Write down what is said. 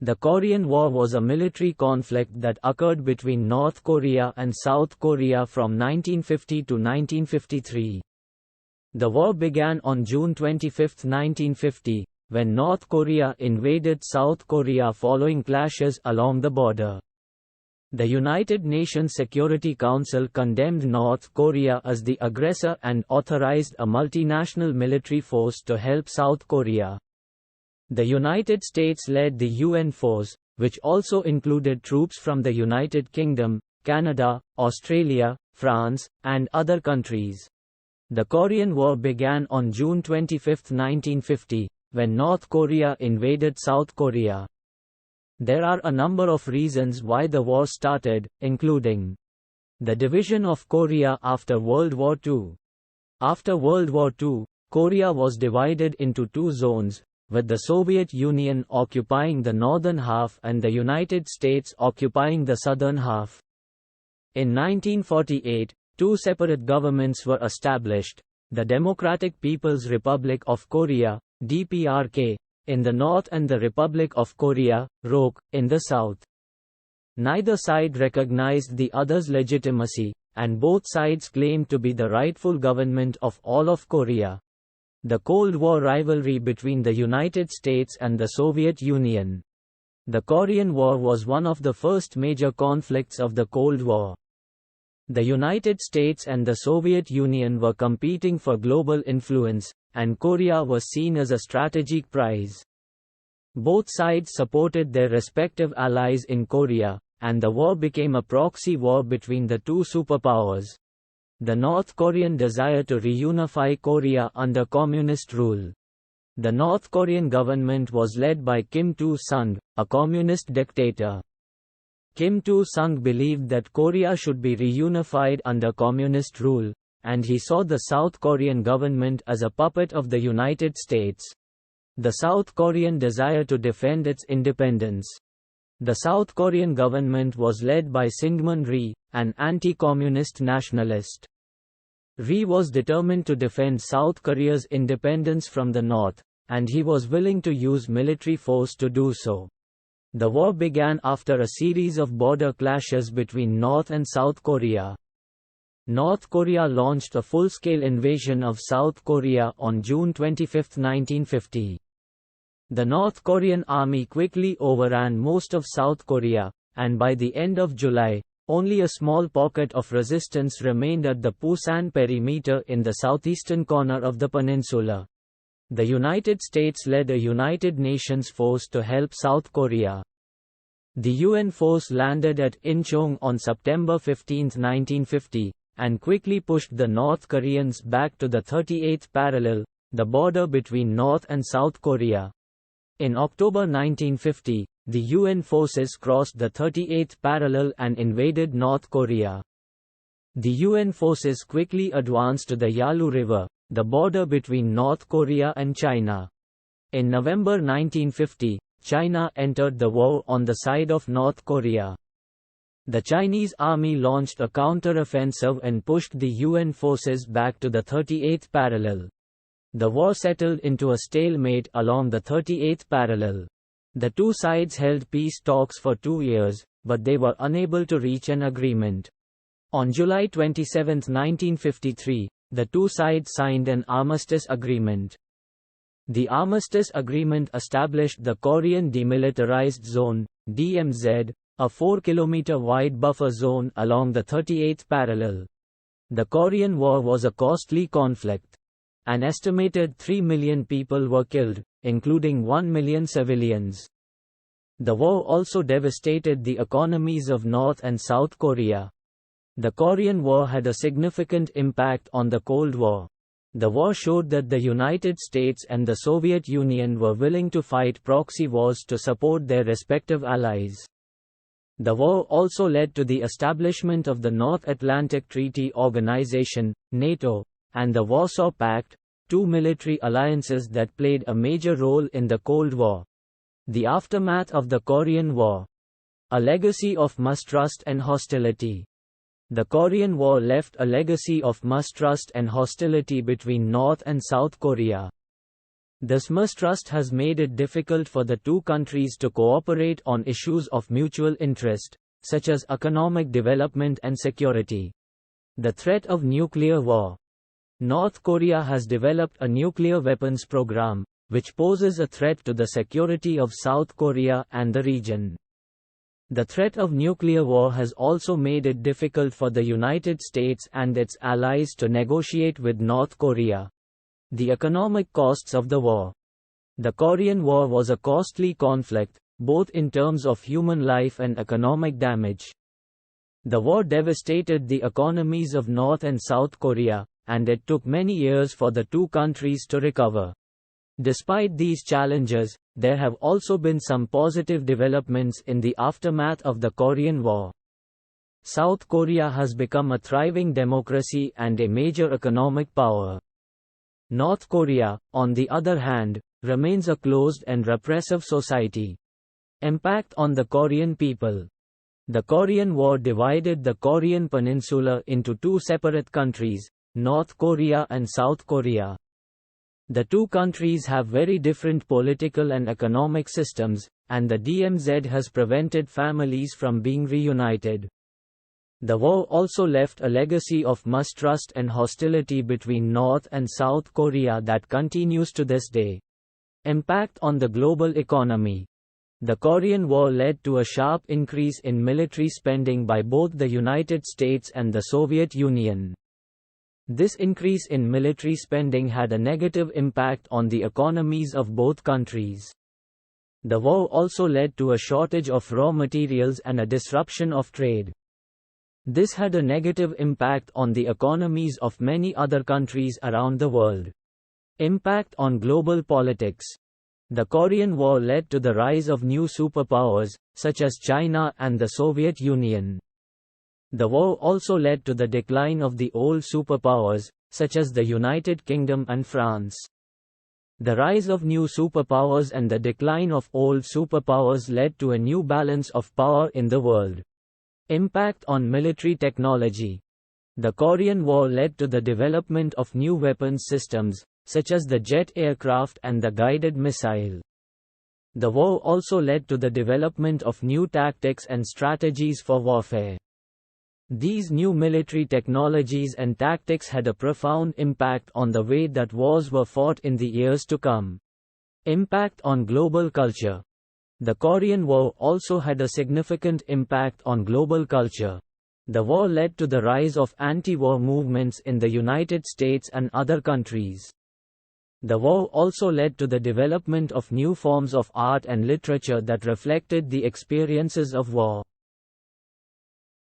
The Korean War was a military conflict that occurred between North Korea and South Korea from 1950 to 1953. The war began on June 25, 1950, when North Korea invaded South Korea following clashes along the border. The United Nations Security Council condemned North Korea as the aggressor and authorized a multinational military force to help South Korea. The United States led the UN force, which also included troops from the United Kingdom, Canada, Australia, France, and other countries. The Korean War began on June 25, 1950, when North Korea invaded South Korea. There are a number of reasons why the war started, including the division of Korea after World War II. After World War II, Korea was divided into two zones, with the Soviet Union occupying the northern half and the United States occupying the southern half. In 1948, two separate governments were established, the Democratic People's Republic of Korea, DPRK, in the north and the Republic of Korea, ROK, in the south. Neither side recognized the other's legitimacy, and both sides claimed to be the rightful government of all of Korea. The Cold War rivalry between the United States and the Soviet Union. The Korean War was one of the first major conflicts of the Cold War. The United States and the Soviet Union were competing for global influence, and Korea was seen as a strategic prize. Both sides supported their respective allies in Korea, and the war became a proxy war between the two superpowers. The North Korean desire to reunify Korea under communist rule. The North Korean government was led by Kim Il-sung, a communist dictator. Kim Il-sung believed that Korea should be reunified under communist rule, and he saw the South Korean government as a puppet of the United States. The South Korean desire to defend its independence. The South Korean government was led by Syngman Rhee, an anti-communist nationalist. Rhee was determined to defend South Korea's independence from the North, and he was willing to use military force to do so. The war began after a series of border clashes between North and South Korea. North Korea launched a full-scale invasion of South Korea on June 25, 1950. The North Korean army quickly overran most of South Korea, and by the end of July, only a small pocket of resistance remained at the Pusan perimeter in the southeastern corner of the peninsula. The United States led a United Nations force to help South Korea. The UN force landed at Incheon on September 15, 1950, and quickly pushed the North Koreans back to the 38th parallel, the border between North and South Korea. In October 1950, the UN forces crossed the 38th parallel and invaded North Korea. The UN forces quickly advanced to the Yalu River, the border between North Korea and China. In November 1950, China entered the war on the side of North Korea. The Chinese army launched a counter-offensive and pushed the UN forces back to the 38th parallel. The war settled into a stalemate along the 38th parallel. The two sides held peace talks for 2 years, but they were unable to reach an agreement. On July 27, 1953, the two sides signed an armistice agreement. The armistice agreement established the Korean Demilitarized Zone, DMZ, a 4-kilometer wide buffer zone along the 38th parallel. The Korean War was a costly conflict. An estimated 3 million people were killed, including 1 million civilians. The war also devastated the economies of North and South Korea. The Korean War had a significant impact on the Cold War. The war showed that the United States and the Soviet Union were willing to fight proxy wars to support their respective allies. The war also led to the establishment of the North Atlantic Treaty Organization, NATO, and the Warsaw Pact, two military alliances that played a major role in the Cold War. The aftermath of the Korean War. A legacy of mistrust and hostility. The Korean War left a legacy of mistrust and hostility between North and South Korea. This mistrust has made it difficult for the two countries to cooperate on issues of mutual interest, such as economic development and security. The threat of nuclear war. North Korea has developed a nuclear weapons program, which poses a threat to the security of South Korea and the region. The threat of nuclear war has also made it difficult for the United States and its allies to negotiate with North Korea. The economic costs of the war. The Korean War was a costly conflict, both in terms of human life and economic damage. The war devastated the economies of North and South Korea, and it took many years for the two countries to recover. Despite these challenges, there have also been some positive developments in the aftermath of the Korean War. South Korea has become a thriving democracy and a major economic power. North Korea, on the other hand, remains a closed and repressive society. Impact on the Korean people. The Korean War divided the Korean peninsula into two separate countries, North Korea and South Korea. The two countries have very different political and economic systems, and the DMZ has prevented families from being reunited. The war also left a legacy of mistrust and hostility between North and South Korea that continues to this day. Impact on the global economy. The Korean War led to a sharp increase in military spending by both the United States and the Soviet Union. This increase in military spending had a negative impact on the economies of both countries. The war also led to a shortage of raw materials and a disruption of trade. This had a negative impact on the economies of many other countries around the world. Impact on global politics. The Korean War led to the rise of new superpowers, such as China and the Soviet Union. The war also led to the decline of the old superpowers, such as the United Kingdom and France. The rise of new superpowers and the decline of old superpowers led to a new balance of power in the world. Impact on military technology. The Korean War led to the development of new weapons systems, such as the jet aircraft and the guided missile. The war also led to the development of new tactics and strategies for warfare. These new military technologies and tactics had a profound impact on the way that wars were fought in the years to come. Impact on global culture. The Korean War also had a significant impact on global culture. The war led to the rise of anti-war movements in the United States and other countries. The war also led to the development of new forms of art and literature that reflected the experiences of war.